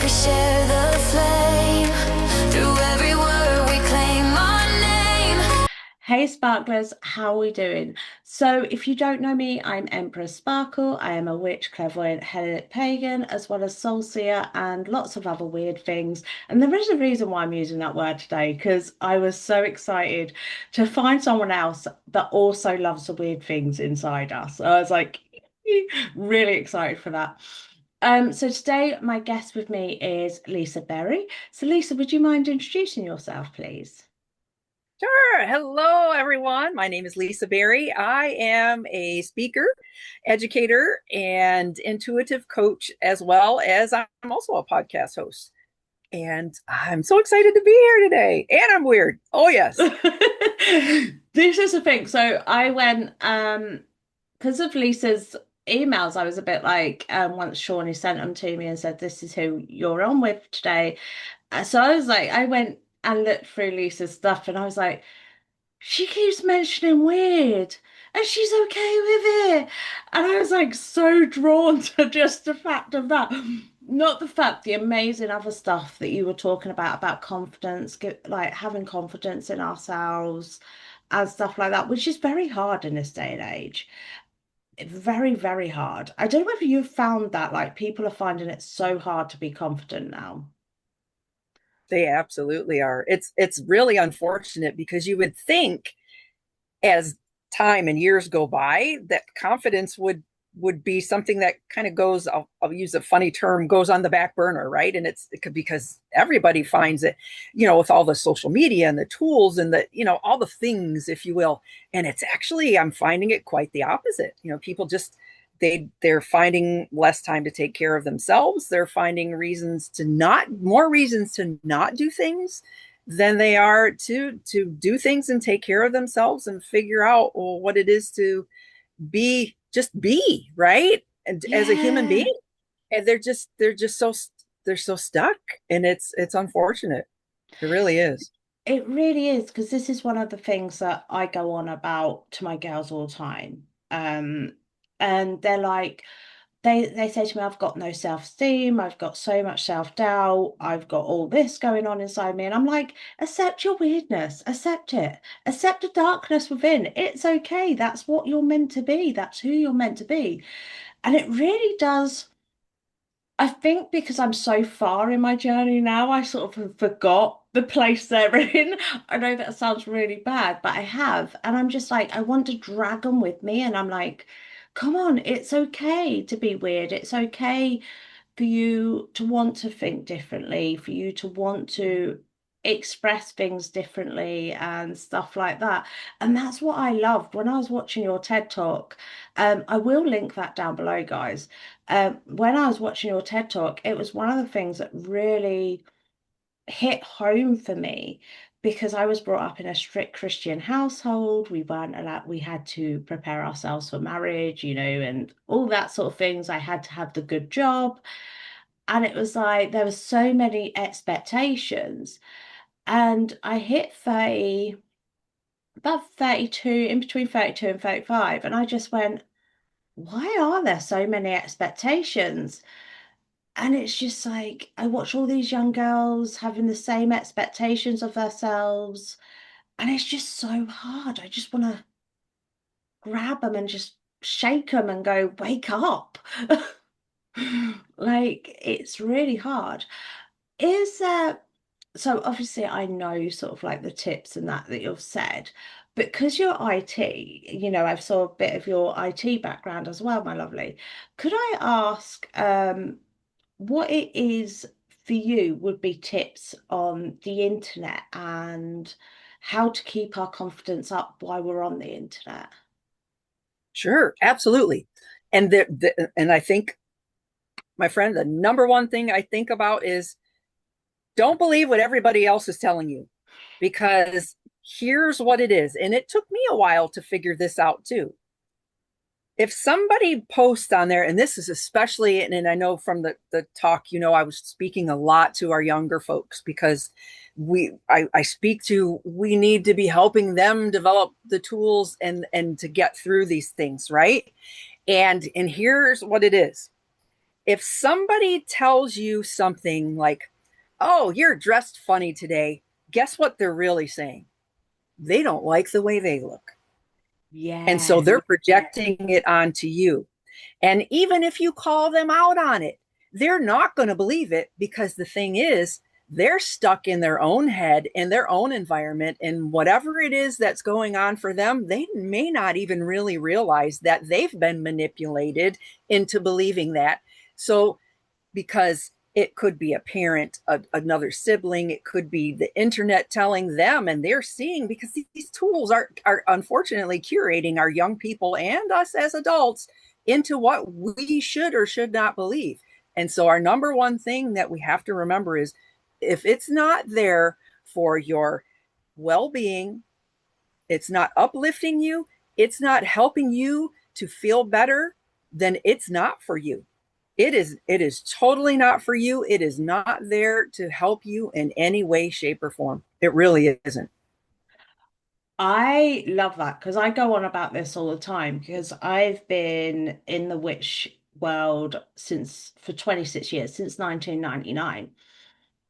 we share the flame. Through every word we claim our name. Hey sparklers, how are we doing? So, if you don't know me, I'm Empress Sparkle. I am a witch, clairvoyant, Hellenic pagan, as well as soul seer and lots of other weird things. And there is a reason why I'm using that word today, because I was so excited to find someone else that also loves the weird things inside us. I was like, really excited for that. So today my guest with me is Lisa Berry. So Lisa, would you mind introducing yourself, please? Sure. Hello, everyone. My name is Lisa Berry. I am a speaker, educator, and intuitive coach, as well as I'm also a podcast host. And I'm so excited to be here today. And I'm weird. Oh, yes. This is the thing. So I went because of Lisa's emails, I was a bit like once Shawnee sent them to me and said, "This is who you're on with today." So I was like, I went and looked through Lisa's stuff and I was like, she keeps mentioning weird and she's okay with it. And I was like so drawn to just the fact of that. Not the fact, the amazing other stuff that you were talking about confidence, like having confidence in ourselves and stuff like that, which is very hard in this day and age. Very, very hard. I don't know whether you've found that, like people are finding it so hard to be confident now. They absolutely are. It's really unfortunate because you would think as time and years go by that confidence would be something that kind of goes, I'll use a funny term, goes on the back burner, right? And it could, because everybody finds it, with all the social media and the tools and the, all the things, if you will. And it's actually, I'm finding it quite the opposite. People just, they're finding less time to take care of themselves. They're finding more reasons to not do things than they are to do things and take care of themselves and figure out, well, what it is to be right, and as a human Yeah, being. And they're so stuck, and it's unfortunate. It really is. it really is because this is one of the things that I go on about to my girls all the time. And they're like, they say to me, I've got no self-esteem, I've got so much self-doubt, I've got all this going on inside me. And I'm like, accept your weirdness, accept it, accept the darkness within. It's okay. That's what you're meant to be. That's who you're meant to be. And it really does. I think because I'm so far in my journey now, I sort of forgot the place they're in. I know that sounds really bad, but I have. And I'm just like, I want to drag them with me. And I'm like, come on, it's okay to be weird. It's okay for you to want to think differently, for you to want to express things differently and stuff like that. And that's what I loved when I was watching your TED Talk. I will link that down below, guys. When I was watching your TED Talk, it was one of the things that really hit home for me because I was brought up in a strict Christian household. We weren't allowed, we had to prepare ourselves for marriage, and all that sort of things. I had to have the good job. And it was like there were so many expectations. And I hit 30, about 32, in between 32 and 35. And I just went, why are there so many expectations? And it's just like I watch all these young girls having the same expectations of themselves, and it's just so hard. I just want to grab them and just shake them and go, wake up. Like it's really hard. Is there, so obviously I know sort of like the tips and that you've said, but because you're IT, I've saw a bit of your IT background as well, my lovely. Could I ask, what it is for you would be tips on the internet and how to keep our confidence up while we're on the internet. Sure, absolutely. And I think, my friend, the number one thing I think about is, don't believe what everybody else is telling you, because here's what it is. And it took me a while to figure this out too. If somebody posts on there, and this is especially, and I know from the talk, I was speaking a lot to our younger folks, because I speak to, we need to be helping them develop the tools and to get through these things, right? And here's what it is. If somebody tells you something like, oh, you're dressed funny today, guess what they're really saying? They don't like the way they look. And so Yeah. they're projecting it onto you. And even if you call them out on it, they're not going to believe it, because the thing is, they're stuck in their own head, in their own environment, and whatever it is that's going on for them, they may not even really realize that they've been manipulated into believing that. So because it could be a parent, another sibling, it could be the internet telling them, and they're seeing, because these tools are unfortunately curating our young people and us as adults into what we should or should not believe. And so our number one thing that we have to remember is, if it's not there for your well-being, it's not uplifting you, it's not helping you to feel better, then it's not for you. It is totally not for you. It is not there to help you in any way, shape, or form. It really isn't. I love that because I go on about this all the time because I've been in the witch world since for 26 years, since 1999.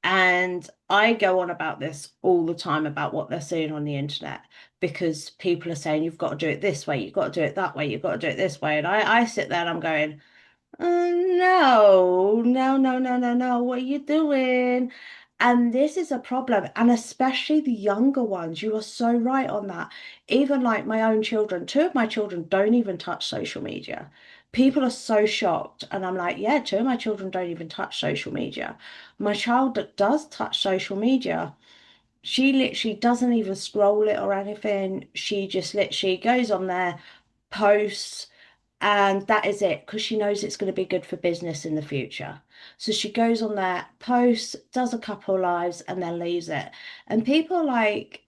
And I go on about this all the time about what they're seeing on the internet because people are saying you've got to do it this way, you've got to do it that way, you've got to do it this way. And I sit there and I'm going, no, no, no, no, no, no. What are you doing? And this is a problem. And especially the younger ones. You are so right on that. Even like my own children, two of my children don't even touch social media. People are so shocked. And I'm like, yeah, two of my children don't even touch social media. My child that does touch social media, she literally doesn't even scroll it or anything. She just literally goes on there, posts. And that is it, because she knows it's going to be good for business in the future. So she goes on there, posts, does a couple lives, and then leaves it. And people like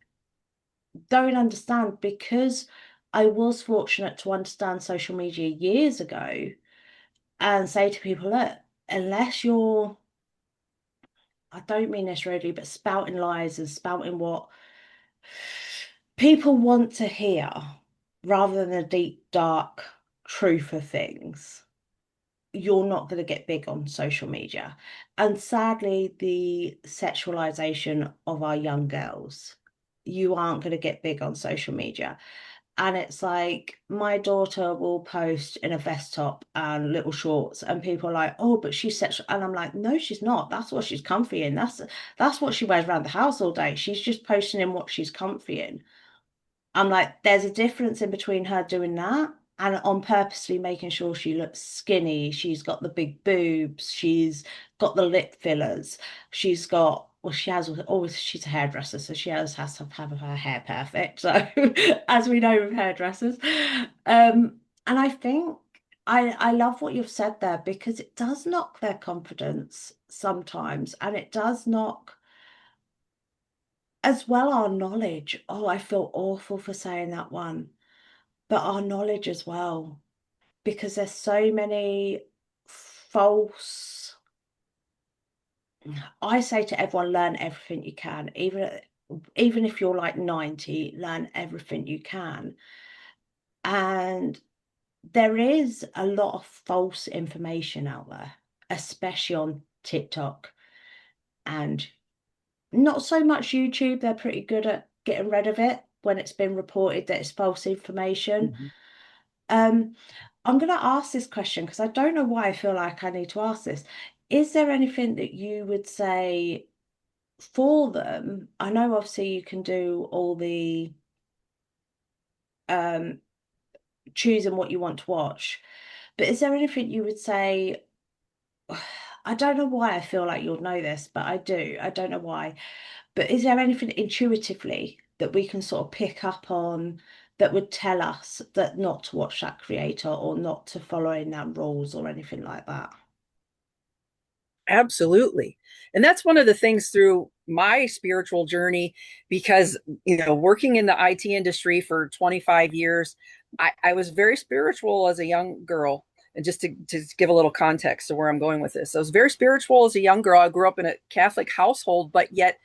don't understand because I was fortunate to understand social media years ago and say to people, look, unless you're, I don't mean this rudely, but spouting lies and spouting what people want to hear rather than the deep, dark truth of things, you're not going to get big on social media. And sadly, the sexualization of our young girls, you aren't going to get big on social media. And it's like my daughter will post in a vest top and little shorts, and people are like, "Oh, but she's sexual," and I'm like, "No, she's not. That's what she's comfy in. That's what she wears around the house all day. She's just posting in what she's comfy in." I'm like, there's a difference in between her doing that and on purposely making sure she looks skinny. She's got the big boobs. She's got the lip fillers. She's got, well, she has always, she's a hairdresser, so she always has to have her hair perfect. So, as we know with hairdressers. And I think I love what you've said there because it does knock their confidence sometimes, and it does knock as well our knowledge. Oh, I feel awful for saying that one, but our knowledge as well, because there's so many false. I say to everyone, learn everything you can, even if you're like 90, learn everything you can. And there is a lot of false information out there, especially on TikTok and not so much YouTube. They're pretty good at getting rid of it when it's been reported that it's false information. Mhm. Um, I'm going to ask this question because I don't know why I feel like I need to ask this. Is there anything that you would say for them? I know obviously you can do all the um choosing what you want to watch, but is there anything you would say? I don't know why I feel like you'll know this, but I do. I don't know why. But is there anything intuitively that we can sort of pick up on that would tell us that not to watch that creator or not to follow in that rules or anything like that? Absolutely. And that's one of the things through my spiritual journey, because, working in the IT industry for 25 years, I was very spiritual as a young girl. And just to give a little context to where I'm going with this, I was very spiritual as a young girl. I grew up in a Catholic household, but yet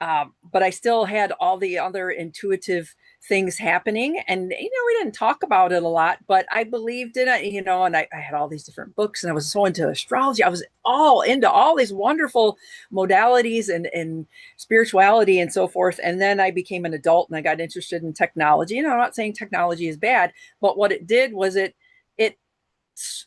but I still had all the other intuitive things happening. And, we didn't talk about it a lot, but I believed in it, and I had all these different books, and I was so into astrology. I was all into all these wonderful modalities and spirituality and so forth. And then I became an adult and I got interested in technology. And I'm not saying technology is bad, but what it did was it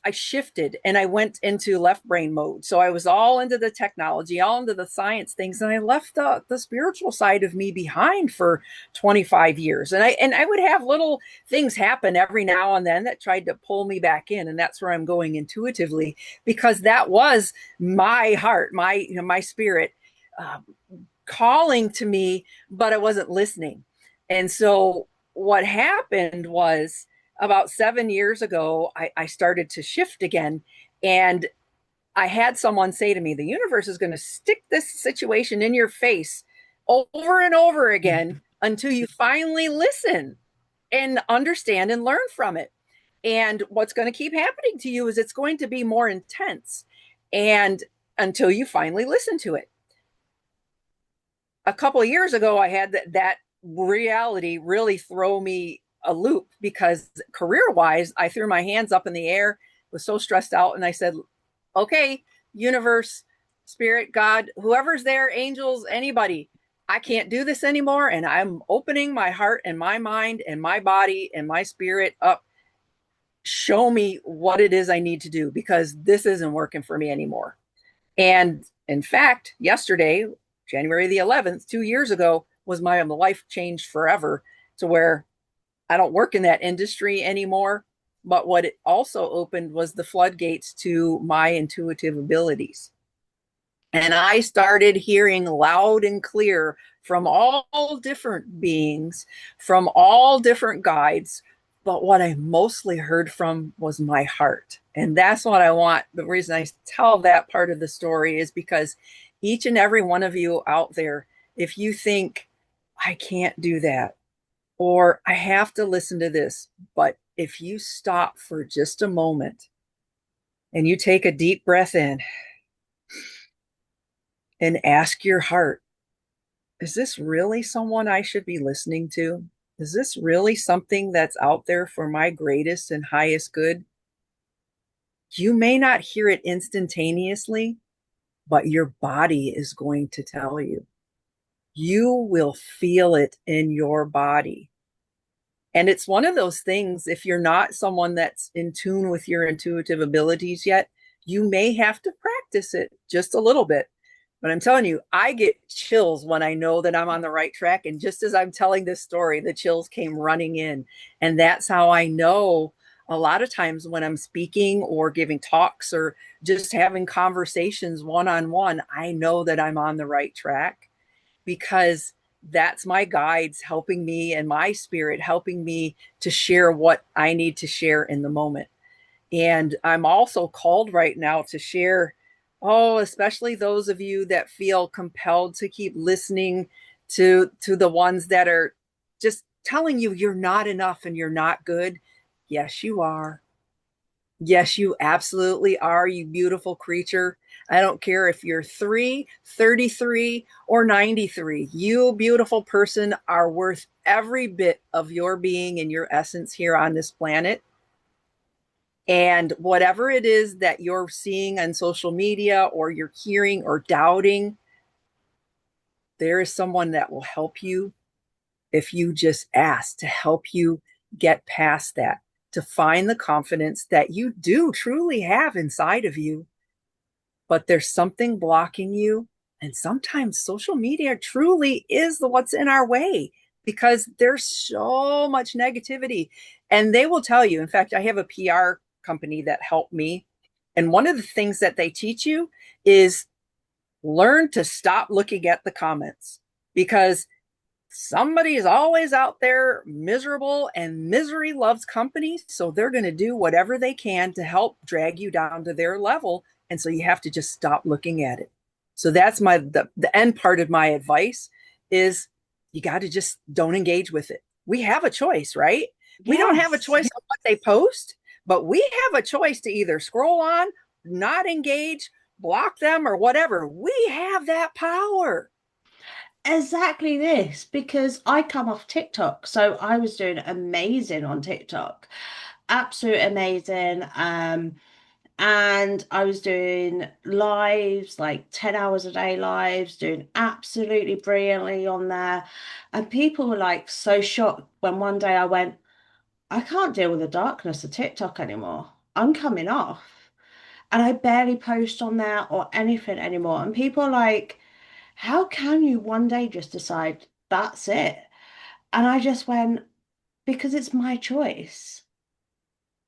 I shifted and I went into left brain mode. So I was all into the technology, all into the science things, and I left the spiritual side of me behind for 25 years. And I would have little things happen every now and then that tried to pull me back in, and that's where I'm going intuitively, because that was my heart, my spirit uh, calling to me, but I wasn't listening. And so what happened was, about 7 years ago, I started to shift again. And I had someone say to me, the universe is going to stick this situation in your face over and over again until you finally listen and understand and learn from it. And what's going to keep happening to you is it's going to be more intense, and until you finally listen to it. A couple of years ago, I had that reality really throw me a loop, because career wise, I threw my hands up in the air, was so stressed out. And I said, okay, universe, spirit, God, whoever's there, angels, anybody, I can't do this anymore. And I'm opening my heart and my mind and my body and my spirit up. Show me what it is I need to do, because this isn't working for me anymore. And in fact, yesterday, January the 11th, 2 years ago, was my life changed forever, to where I don't work in that industry anymore. But what it also opened was the floodgates to my intuitive abilities. And I started hearing loud and clear from all different beings, from all different guides. But what I mostly heard from was my heart. And that's what I want. The reason I tell that part of the story is because each and every one of you out there, if you think, I can't do that, or I have to listen to this, but if you stop for just a moment and you take a deep breath in and ask your heart, is this really someone I should be listening to? Is this really something that's out there for my greatest and highest good? You may not hear it instantaneously, but your body is going to tell you. You will feel it in your body. And it's one of those things, if you're not someone that's in tune with your intuitive abilities yet, you may have to practice it just a little bit. But I'm telling you, I get chills when I know that I'm on the right track. And just as I'm telling this story, the chills came running in. And that's how I know a lot of times when I'm speaking or giving talks or just having conversations one-on-one, I know that I'm on the right track, because that's my guides helping me and my spirit helping me to share what I need to share in the moment. And I'm also called right now to share, especially those of you that feel compelled to keep listening to the ones that are just telling you you're not enough and you're not good. Yes, you are. Yes, you absolutely are, you beautiful creature. I don't care if you're 3, 33, or 93. You, beautiful person, are worth every bit of your being and your essence here on this planet. And whatever it is that you're seeing on social media or you're hearing or doubting, there is someone that will help you if you just ask to help you get past that, to find the confidence that you do truly have inside of you, but there's something blocking you. And sometimes social media truly is what's in our way, because there's so much negativity. And they will tell you, in fact, I have a PR company that helped me. And one of the things that they teach you is learn to stop looking at the comments, because somebody is always out there miserable, and misery loves company. So they're going to do whatever they can to help drag you down to their level. And so you have to just stop looking at it. So that's the end part of my advice is you got to just don't engage with it. We have a choice, right? Yes. We don't have a choice on what they post, but we have a choice to either scroll on, not engage, block them, or whatever. We have that power. exactly this because I come off TikTok. So I was doing amazing on TikTok. Absolute amazing. And I was doing lives, like 10 hours a day lives, doing absolutely brilliantly on there. And people were like so shocked when one day I went, I can't deal with the darkness of TikTok anymore. I'm coming off. And I barely post on there or anything anymore. And people are like, how can you one day just decide that's it? And I just went, because it's my choice.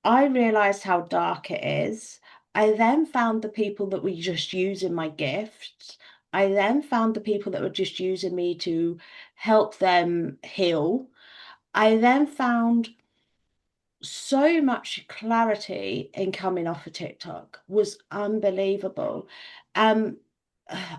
I realized how dark it is. I then found the people that were just using my gifts. I then found the people that were just using me to help them heal. I then found so much clarity in coming off of TikTok was unbelievable. Um,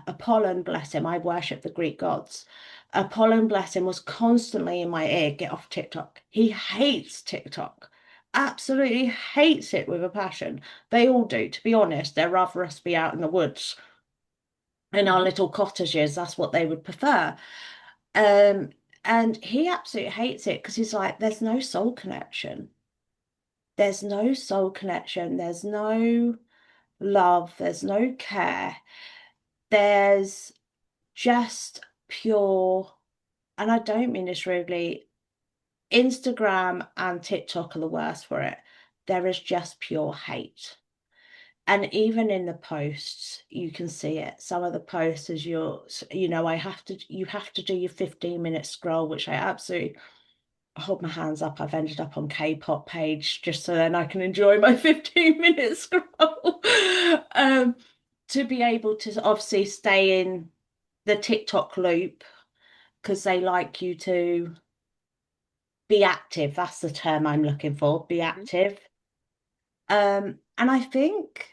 Apollon, bless him, I worship the Greek gods. Apollon, bless him, was constantly in my ear, get off TikTok. He hates TikTok, absolutely hates it with a passion. They all do, to be honest. They'd rather us be out in the woods in our Mhm. little cottages. That's what they would prefer. Um, and he absolutely hates it because he's like, there's no soul connection. There's no soul connection. There's no love. There's no care. There's just pure, and I don't mean this rudely, Instagram and TikTok are the worst for it. There is just pure hate. And even in the posts, you can see it. Some of the posts as you have to do your 15-minute scroll, which I absolutely hold my hands up. I've ended up on K-pop page just so then I can enjoy my 15-minute scroll. Um, to be able to obviously stay in the TikTok loop because they like you to be active. That's the term I'm looking for, be Mhm. active. And I think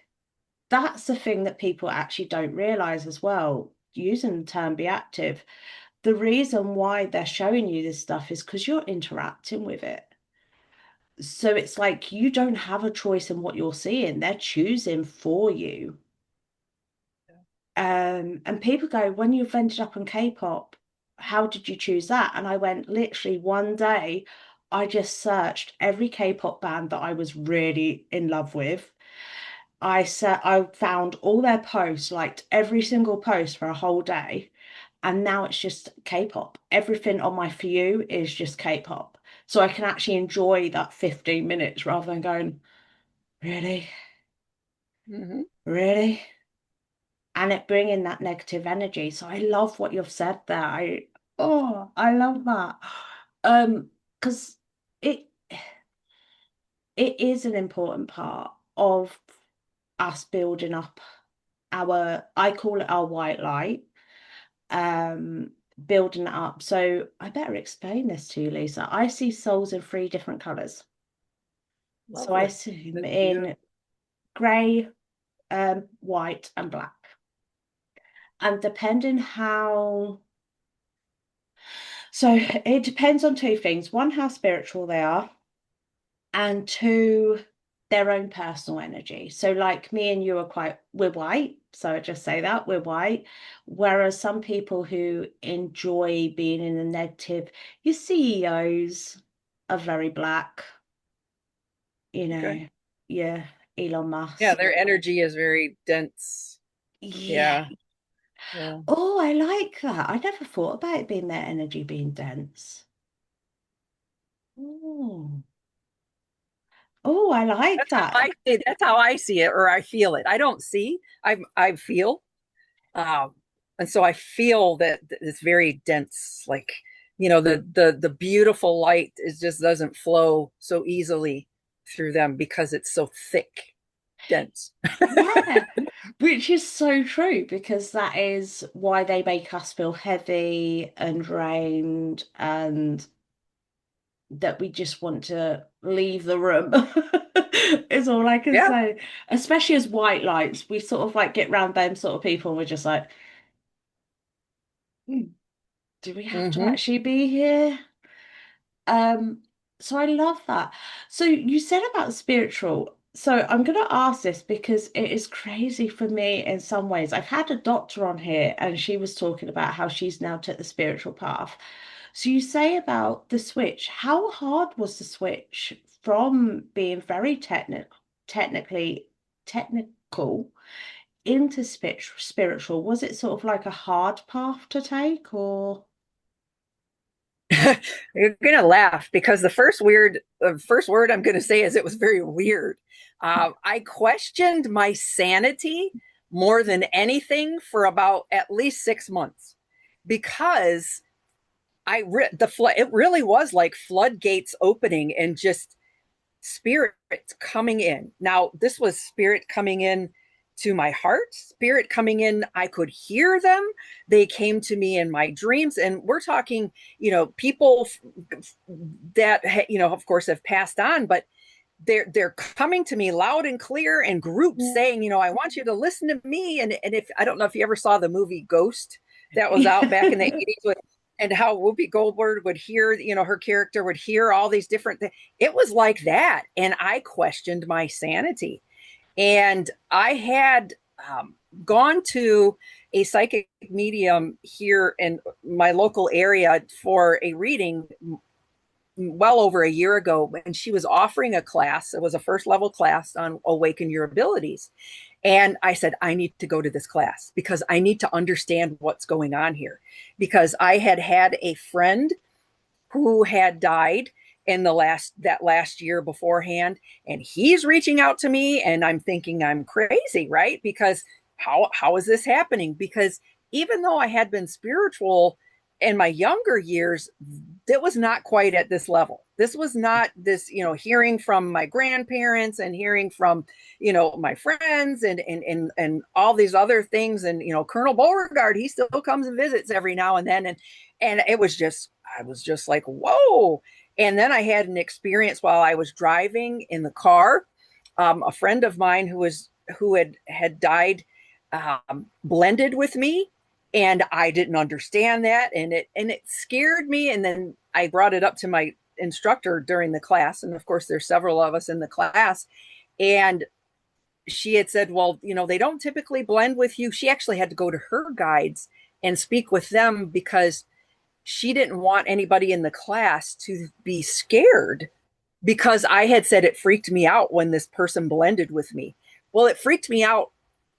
that's the thing that people actually don't realize as well, using the term be active. The reason why they're showing you this stuff is because you're interacting with it. So it's like you don't have a choice in what you're seeing. They're choosing for you. And people go, when you've ended up on K-pop, how did you choose that? And I went, literally one day, I just searched every K-pop band that I was really in love with. I found all their posts, liked every single post for a whole day. And now it's just K-pop. Everything on my For You is just K-pop. So I can actually enjoy that 15 minutes rather than going, really? Mhm. Really? And it bringing that negative energy. So I love what you've said there. I love that. Because it it is an important part of us building up I call it our white light, um, building it up. So I better explain this to you, Lisa. I see souls in three different colours. So I Lovely. see them That's in beautiful. grey, white, and black. And depending how So it depends on two things. One, how spiritual they are, and two, their own personal energy. So like me and you we're white. So I just say that we're white. Whereas some people who enjoy being in the negative, your CEOs are very black, you Okay. know, yeah, Elon Yeah, Musk. their energy is very dense. Yeah. Yeah. Yeah. Oh, I like that. I never thought about it being their energy being dense. Oh. Oh, I like That's how that. I see it. That's how I see it, or I feel it. I don't see. I feel. Um, and so I feel that it's very dense. Like, the beautiful light is just doesn't flow so easily through them because it's so thick, dense. Yeah, which is so true because that is why they make us feel heavy and drained and that we just want to leave the room is all I can Yeah. say. Especially as white lights, we sort of like get round them sort of people and we're just like, "Hmm, do we have to Hmm. actually be here?" Um, so I love that. So you said about spiritual. So I'm going to ask this because it is crazy for me in some ways. I've had a doctor on here and she was talking about how she's now took the spiritual path. So you say about the switch, how hard was the switch from being very technically technical into spiritual? Was it sort of like a hard path to take or You're gonna laugh because the first word I'm gonna say is it was very weird. I questioned my sanity more than anything for about at least 6 months because it really was like floodgates opening and just spirit coming in. Now, this was spirit coming in to my heart, spirit coming in. I could hear them. They came to me in my dreams. And we're talking, people that, of course, have passed on, but they're coming to me loud and clear in groups saying, I want you to listen to me. And if I don't know if you ever saw the movie Ghost that was out back in the 80s with and how Whoopi Goldberg would hear, her character would hear all these different things. It was like that. And I questioned my sanity. And I had gone to a psychic medium here in my local area for a reading well over a year ago, and she was offering a class. It was a first level class on awaken your abilities. And I said, I need to go to this class because I need to understand what's going on here. Because I had a friend who had died in that last year beforehand, and he's reaching out to me, and I'm thinking I'm crazy, right? Because how is this happening? Because even though I had been spiritual in my younger years, it was not quite at this level. This was not this, hearing from my grandparents and hearing from, my friends and all these other things. And, Colonel Beauregard, he still comes and visits every now and then. And I was just like, whoa. And then I had an experience while I was driving in the car. A friend of mine who had died blended with me, and I didn't understand that, and it scared me. And then I brought it up to my instructor during the class, and of course there's several of us in the class, and she had said, well, they don't typically blend with you. She actually had to go to her guides and speak with them because she didn't want anybody in the class to be scared because I had said it freaked me out when this person blended with me. Well, it freaked me out.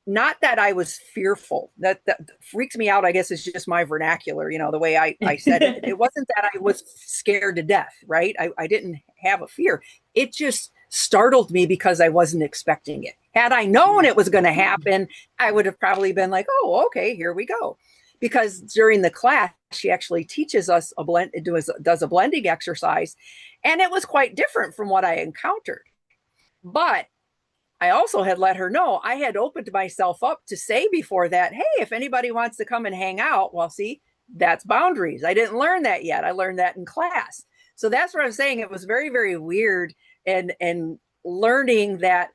Not that I was fearful. That freaks me out, I guess, is just my vernacular, the way I said it. It wasn't that I was scared to death, right? I didn't have a fear. It just startled me because I wasn't expecting it. Had I known it was going to happen, I would have probably been like, oh, okay, here we go. Because during the class, she actually teaches us does a blending exercise. And it was quite different from what I encountered. But I also had let her know I had opened myself up to say before that, hey, if anybody wants to come and hang out, well, see, that's boundaries. I didn't learn that yet. I learned that in class. So that's what I'm saying. It was very, very weird and learning that,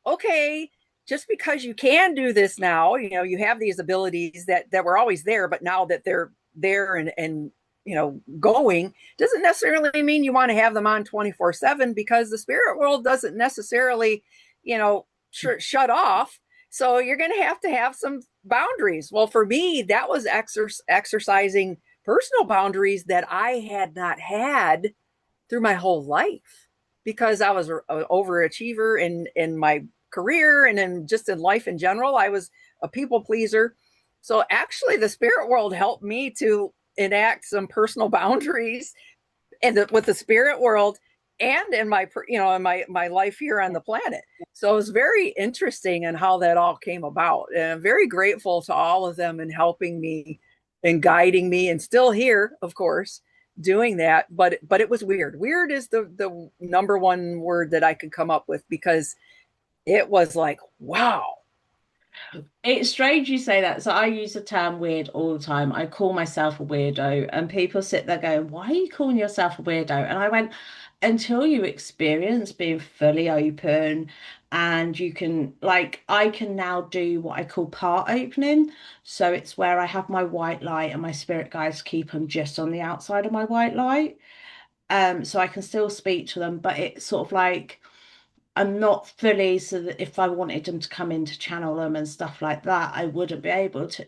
okay, just because you can do this now, you have these abilities that were always there, but now that they're there and going doesn't necessarily mean you want to have them on 24/7 because the spirit world doesn't necessarily, shut off. So you're going to have some boundaries. Well, for me, that was exercising personal boundaries that I had not had through my whole life because I was an overachiever in my career and just in life in general. I was a people pleaser. So actually the spirit world helped me to enact some personal boundaries with the spirit world and in my in my life here on the planet. So it was very interesting in how that all came about, and I'm very grateful to all of them in helping me and guiding me, and still here, of course, doing that. But it was weird is the number one word that I could come up with because it was like, wow. It's strange you say that. So I use the term weird all the time. I call myself a weirdo, and people sit there going, why are you calling yourself a weirdo? And I went, until you experience being fully open and you can, like, I can now do what I call part opening. So it's where I have my white light and my spirit guides keep them just on the outside of my white light. So I can still speak to them, but it's sort of like, I'm not fully, so that if I wanted them to come in to channel them and stuff like that, I wouldn't be able to.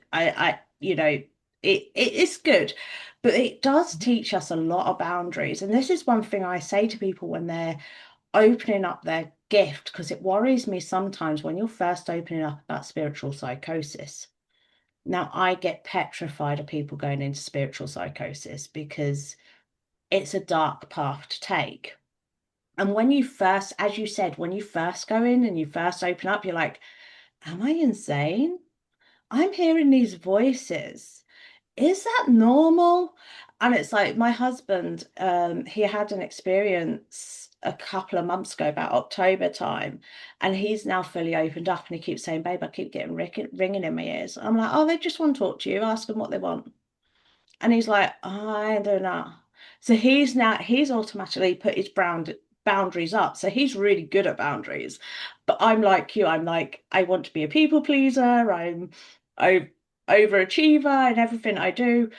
It's good, but it does teach us a lot of boundaries. And this is one thing I say to people when they're opening up their gift, because it worries me sometimes when you're first opening up about spiritual psychosis. Now, I get petrified of people going into spiritual psychosis because it's a dark path to take. And when you first, as you said, when you first go in and you first open up, you're like, am I insane? I'm hearing these voices. Is that normal? And it's like my husband, he had an experience a couple of months ago, about October time, and he's now fully opened up and he keeps saying, babe, I keep getting ringing in my ears. I'm like, oh, they just want to talk to you. Ask them what they want. And he's like, I don't know. So he's automatically put his boundaries up. So he's really good at boundaries. But I'm like you, I'm like, I want to be a people pleaser. I overachiever in everything I do.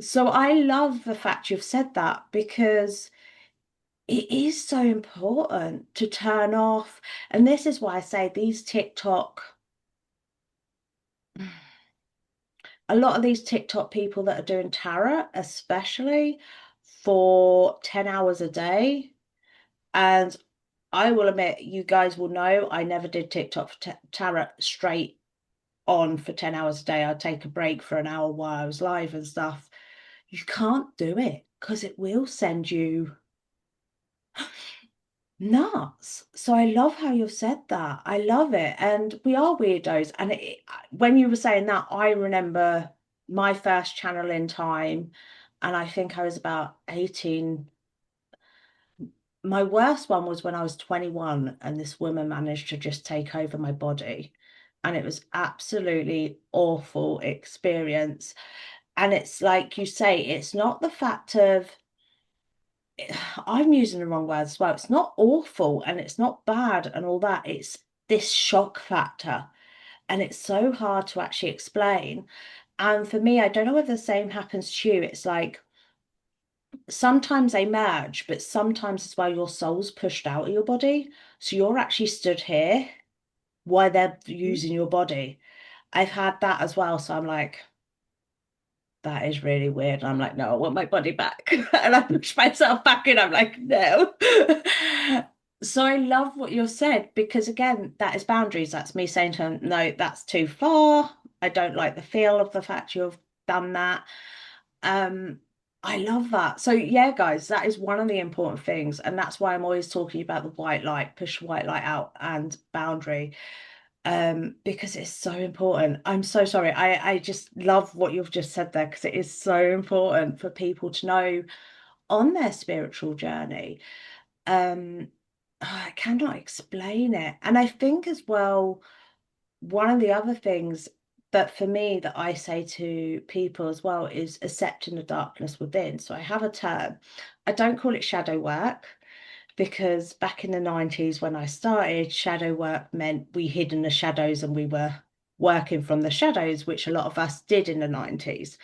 So I love the fact you've said that because it is so important to turn off. And this is why I say these TikTok, a lot of these TikTok people that are doing tarot, especially for 10 hours a day. And I will admit, you guys will know, I never did TikTok for tarot straight on for 10 hours a day. I'd take a break for an hour while I was live and stuff. You can't do it because it will send you nuts. So I love how you've said that. I love it. And we are weirdos. And when you were saying that, I remember my first channeling time, and I think I was about 18. My worst one was when I was 21, and this woman managed to just take over my body. And it was absolutely awful experience. And it's like you say, it's not the fact of, I'm using the wrong words as well. It's not awful and it's not bad and all that. It's this shock factor. And it's so hard to actually explain. And for me, I don't know whether the same happens to you. It's like sometimes they merge, but sometimes as well, your soul's pushed out of your body. So you're actually stood here while they're using your body. I've had that as well. So I'm like, that is really weird. And I'm like, no, I want my body back. And I push myself back in. I'm like, no. So I love what you said because again, that is boundaries. That's me saying to them, no, that's too far. I don't like the feel of the fact you've done that. Um, I love that. So yeah, guys, that is one of the important things. And that's why I'm always talking about the white light, push white light out and boundary because it's so important. I'm so sorry. I just love what you've just said there because it is so important for people to know on their spiritual journey. Um, I cannot explain it. And I think as well, one of the other things that for me that I say to people as well is accepting the darkness within. So I have a term. I don't call it shadow work because back in the 90s when I started, shadow work meant we hid in the shadows and we were working from the shadows, which a lot of us did in the 90s.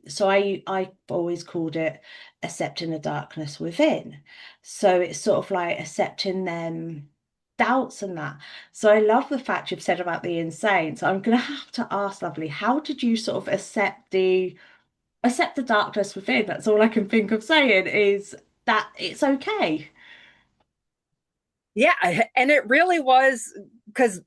So I always called it accepting the darkness within. So it's sort of like accepting them doubts and that. So I love the fact you've said about the insane. So I'm gonna have to ask, lovely, how did you sort of accept the darkness within? That's all I can think of saying is that it's okay. Yeah, and it really was because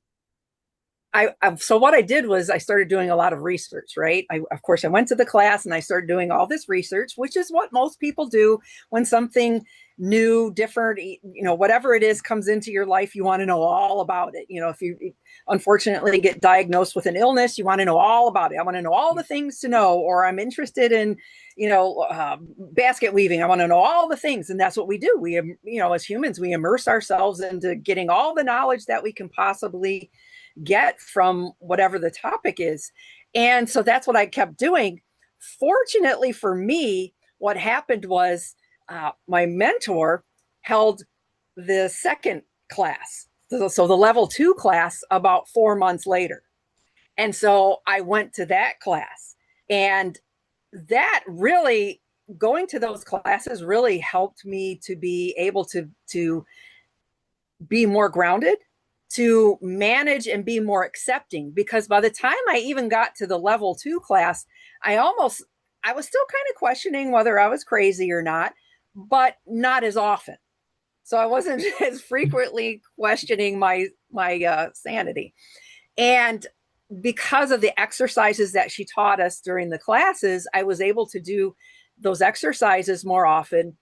so what I did was I started doing a lot of research, right? Of course, I went to the class and I started doing all this research, which is what most people do when something new, different, whatever it is comes into your life, you want to know all about it. If you unfortunately get diagnosed with an illness, you want to know all about it. I want to know all the things to know, or I'm interested in, basket weaving. I want to know all the things. And that's what we do. We, as humans, we immerse ourselves into getting all the knowledge that we can possibly get from whatever the topic is. And so that's what I kept doing. Fortunately for me, what happened was my mentor held the second class. So the level 2 class about 4 months later. And so I went to that class, and that really, going to those classes really helped me to be able to be more grounded, to manage and be more accepting. Because by the time I even got to the level 2 class, I was still kind of questioning whether I was crazy or not, but not as often. So I wasn't as frequently questioning my sanity. And because of the exercises that she taught us during the classes, I was able to do those exercises more often.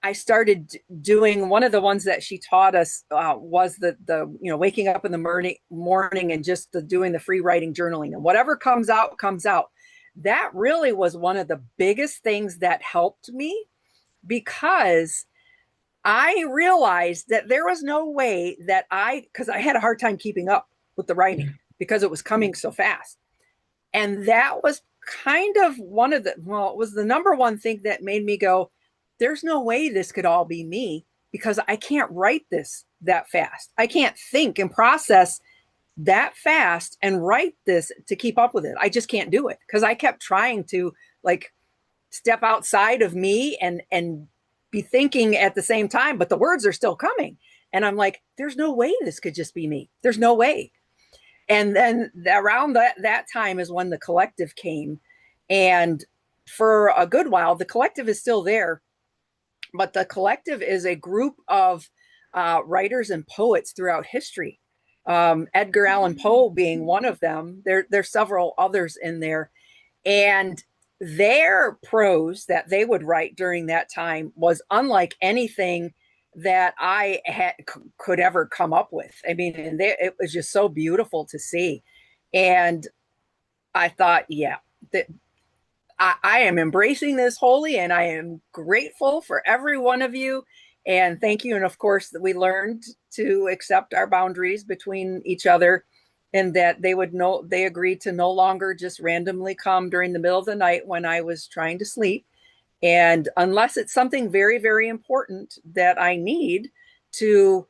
I started doing one of the ones that she taught us was the waking up in the morning and just doing the free writing journaling, and whatever comes out comes out. That really was one of the biggest things that helped me, because I realized that there was no way that because I had a hard time keeping up with the writing because it was coming so fast. And that was kind of it was the number one thing that made me go, there's no way this could all be me, because I can't write this that fast. I can't think and process that fast and write this to keep up with it. I just can't do it, because I kept trying to like step outside of me and be thinking at the same time, but the words are still coming. And I'm like, there's no way this could just be me. There's no way. And then around that time is when the collective came. And for a good while, the collective is still there, but the collective is a group of writers and poets throughout history. Edgar Allan Poe being one of them. There's several others in there. And their prose that they would write during that time was unlike anything that could ever come up with. I mean, it was just so beautiful to see. And I thought, yeah, that I am embracing this wholly, and I am grateful for every one of you. And thank you. And of course, that we learned to accept our boundaries between each other, and that they agreed to no longer just randomly come during the middle of the night when I was trying to sleep. And unless it's something very, very important that I need to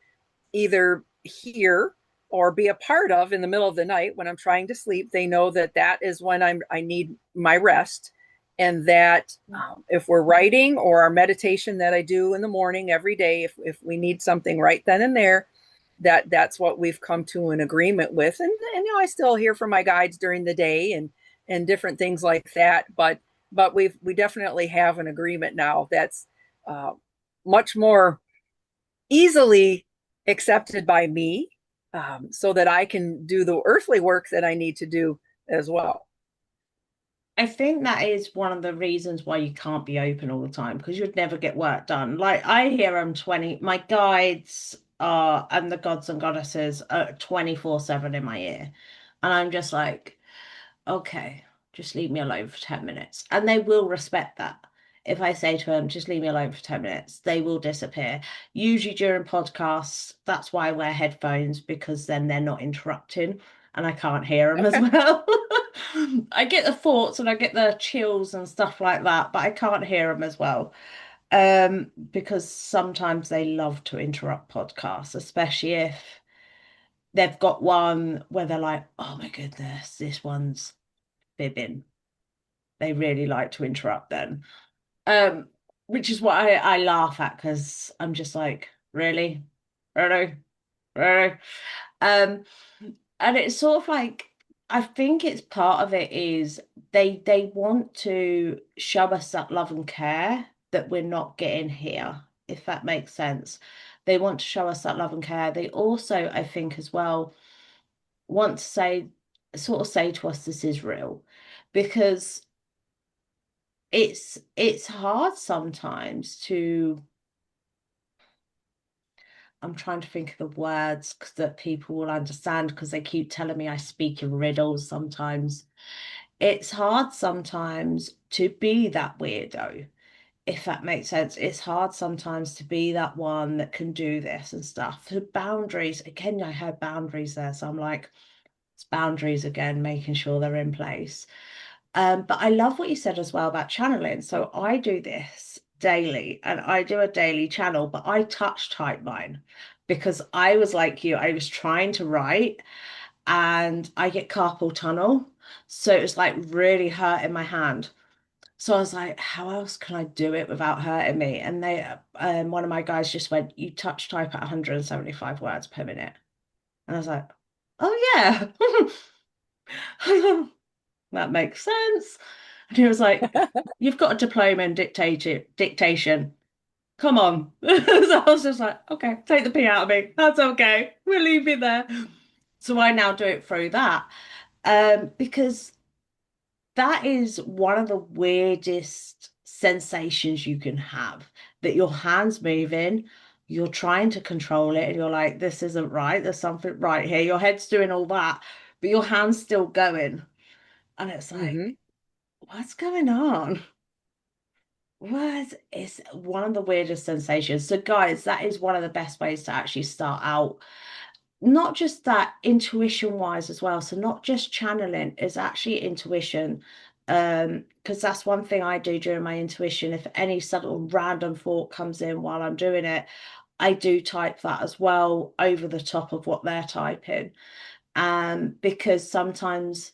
either hear or be a part of in the middle of the night when I'm trying to sleep, they know that that is when I need my rest. And that if we're writing, or our meditation that I do in the morning every day, if we need something right then and there, that's what we've come to an agreement with. And I still hear from my guides during the day and different things like that. But we definitely have an agreement now that's much more easily accepted by me, so that I can do the earthly work that I need to do as well. I think that is one of the reasons why you can't be open all the time, because you'd never get work done. Like I hear I'm 20, my guides are, and the gods and goddesses are 24/7 in my ear. And I'm just like, okay, just leave me alone for 10 minutes. And they will respect that. If I say to them, just leave me alone for 10 minutes, they will disappear. Usually during podcasts, that's why I wear headphones, because then they're not interrupting and I can't hear them as Okay. well. I get the thoughts and I get the chills and stuff like that, but I can't hear them as well. Because sometimes they love to interrupt podcasts, especially if they've got one where they're like, oh my goodness, this one's fibbing. They really like to interrupt then. Which is what I laugh at, because I'm just like, really? Really? Really? Um, and it's sort of like, I think it's part of it is they want to show us that love and care that we're not getting here, if that makes sense. They want to show us that love and care. They also, I think, as well, want to sort of say to us, this is real, because it's hard sometimes to, I'm trying to think of the words that people will understand, because they keep telling me I speak in riddles sometimes. It's hard sometimes to be that weirdo, if that makes sense. It's hard sometimes to be that one that can do this and stuff. The boundaries, again, I heard boundaries there, so I'm like, it's boundaries again, making sure they're in place. But I love what you said as well about channeling. So I do this daily, and I do a daily channel, but I touch type mine, because I was like you, I was trying to write and I get carpal tunnel. So it was like really hurting my hand. So I was like, how else can I do it without hurting me? And one of my guys just went, you touch type at 175 words per minute. And I was like, oh yeah, that makes sense. And he was like, you've got a diploma in dictation. Come on. So I was just like, okay, take the P out of me. That's okay. We'll leave it there. So I now do it through that. Because that is one of the weirdest sensations you can have, that your hand's moving, you're trying to control it, and you're like, this isn't right. There's something right here. Your head's doing all that, but your hand's still going. And it's Mm-hmm. like, what's going on? What is one of the weirdest sensations? So, guys, that is one of the best ways to actually start out. Not just that, intuition wise as well. So, not just channeling, is actually intuition. Because that's one thing I do during my intuition. If any sudden random thought comes in while I'm doing it, I do type that as well over the top of what they're typing. Because sometimes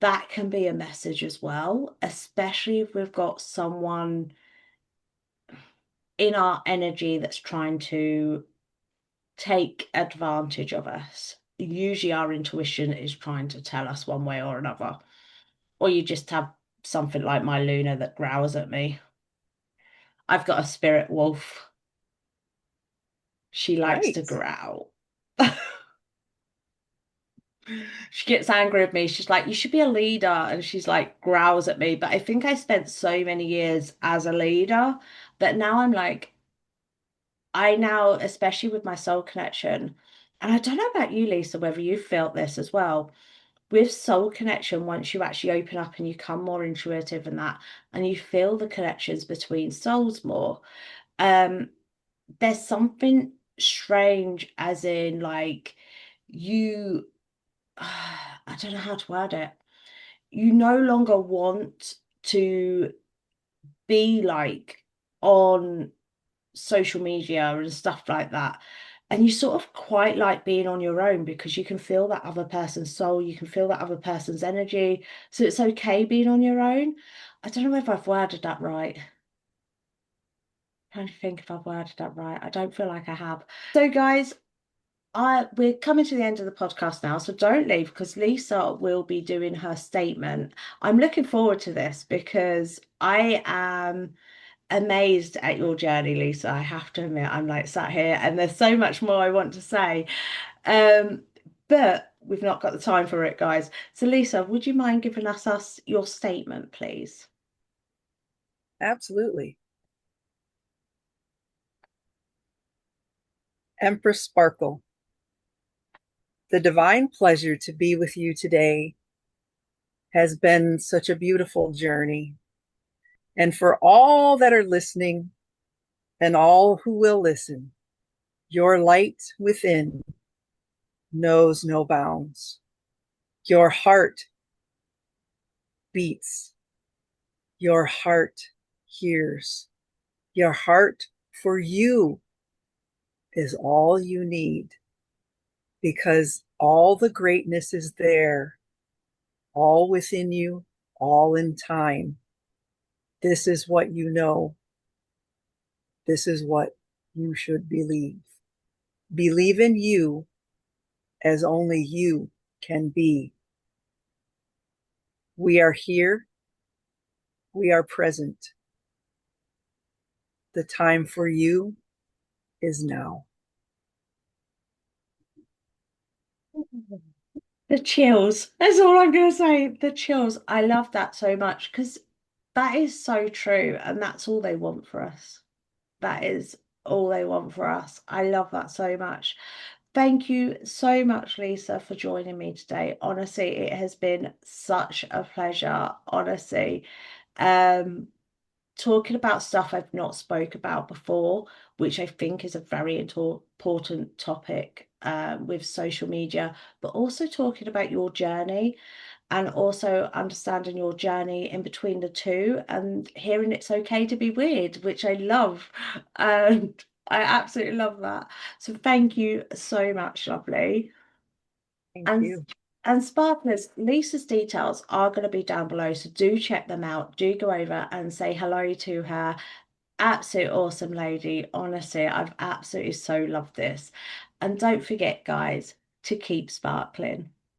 that can be a message as well, especially if we've got someone in our energy that's trying to take advantage of us. Usually, our intuition is trying to tell us one way or another. Or you just have something like my Luna that growls at me. I've got a spirit wolf. She likes to Nice. growl. She gets angry with me. She's like, you should be a leader. And she's like, growls at me. But I think I spent so many years as a leader that now I'm like, I now, especially with my soul connection, and I don't know about you, Lisa, whether you felt this as well. With soul connection, once you actually open up and you become more intuitive and that, and you feel the connections between souls more, um, there's something strange, as in like you, I don't know how to word it. You no longer want to be like on social media and stuff like that. And you sort of quite like being on your own because you can feel that other person's soul, you can feel that other person's energy. So it's okay being on your own. I don't know if I've worded that right. I'm trying to think if I've worded that right. I don't feel like I have. So, guys, we're coming to the end of the podcast now, so don't leave because Lisa will be doing her statement. I'm looking forward to this because I am amazed at your journey, Lisa. I have to admit, I'm like sat here and there's so much more I want to say. Um, but we've not got the time for it, guys. So, Lisa, would you mind giving us your statement, please? Absolutely. Empress Sparkle, the divine pleasure to be with you today has been such a beautiful journey. And for all that are listening and all who will listen, your light within knows no bounds. Your heart beats. Your heart hears. Your heart for you is all you need because all the greatness is there, all within you, all in time. This is what you know. This is what you should believe. Believe in you as only you can be. We are here. We are present. The time for you is now. The chills. That's all I'm going to say. The chills. I love that so much because that is so true. And that's all they want for us. That is all they want for us. I love that so much. Thank you so much, Lisa, for joining me today. Honestly, it has been such a pleasure. Honestly, talking about stuff I've not spoke about before, which I think is a very important topic with social media, but also talking about your journey and also understanding your journey in between the two and hearing it's okay to be weird, which I love. And I absolutely love that. So thank you so much, lovely. Thank And you. And sparklers, Lisa's details are going to be down below, so do check them out. Do go over and say hello to her. Absolute awesome lady. Honestly, I've absolutely so loved this. And don't forget, guys, to keep sparkling.